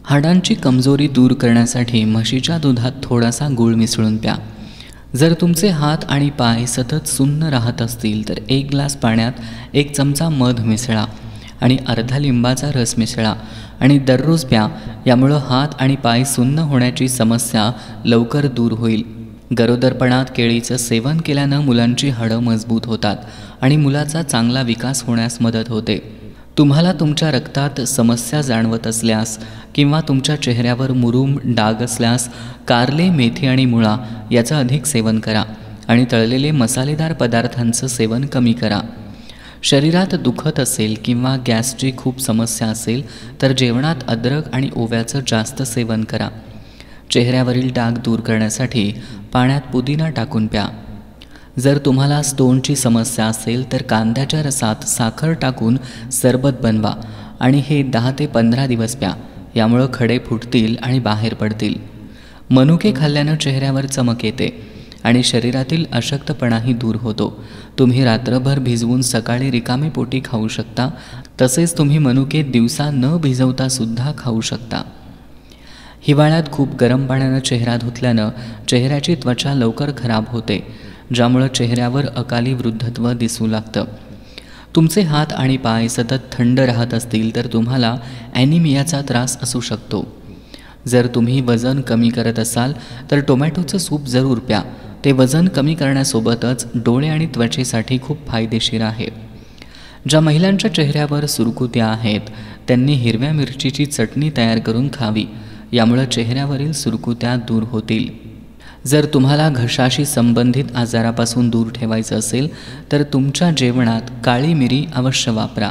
हाडांची कमजोरी दूर करण्यासाठी म्हशीच्या दुधात थोडासा गूळ मिसळून प्या. जर तुमचे हात आणि पाय सतत सुन्न राहत असतील तर 1 ग्लास पाण्यात 1 चमचा मध मिसळा आणि अर्धा लिंबाचा रस मिसळा आणि दररोज प्या. यामुळं हात आणि पाय सुन्न होण्याची समस्या लवकर दूर होईल. गरोदरपणात केळीचं सेवन केल्यानं मुलांची हाडं मजबूत होतात आणि मुलाचा चांगला विकास होण्यास मदत होते. तुम्हाला तुमच्या रक्तात समस्या जाणवत असल्यास किंवा तुमच्या चेहऱ्यावर मुरूम डाग असल्यास कारले, मेथी आणि मुळा याचं अधिक सेवन करा आणि तळलेले मसालेदार पदार्थांचं सेवन कमी करा. शरीरात दुखत असेल किंवा गॅसची खूप समस्या असेल तर जेवणात अद्रक आणि ओव्याचं जास्त सेवन करा. चेहऱ्यावरील डाग दूर करण्यासाठी पाण्यात पुदिना टाकून प्या. जर तुम्हाला स्टोनची समस्या असेल तर कांद्याच्या रसात साखर टाकून सरबत बनवा आणि हे 10 ते 15 दिवस प्या. यामुळं खडे फुटतील आणि बाहेर पडतील. मनुके खाल्ल्यानं चेहऱ्यावर चमक येते आणि शरीरातील अशक्तपणाही दूर होतो. तुम्ही रात्रभर भिजवून सकाळी रिकामी पोटी खाऊ शकता. तसेच तुम्ही मनुके दिवसा न भिजवता सुद्धा खाऊ शकता. हिवाळ्यात खूप गरम पाण्यानं चेहरा धुतल्यानं चेहऱ्याची त्वचा लवकर खराब होते, ज्यामुळं चेहऱ्यावर अकाली वृद्धत्व दिसू लागतं. तुमचे हात आणि पाय सतत थंड राहत असतील तर तुम्हाला ॲनिमियाचा त्रास असू शकतो. जर तुम्ही वजन कमी करत असाल तर टोमॅटोचं सूप जरूर प्या. ते वजन कमी करण्यासोबतच डोळे आणि त्वचेसाठी खूप फायदेशीर आहे. ज्या महिलांच्या चेहऱ्यावर सुरकुत्या आहेत त्यांनी हिरव्या मिरचीची चटणी तयार करून खावी. यामुळं चेहऱ्यावरील सुरकुत्या दूर होतील. जर तुम्हाला घशाशी संबंधित आजारापासून दूर ठेवायचं असेल तर तुमच्या जेवणात काळी मिरी अवश्य वापरा.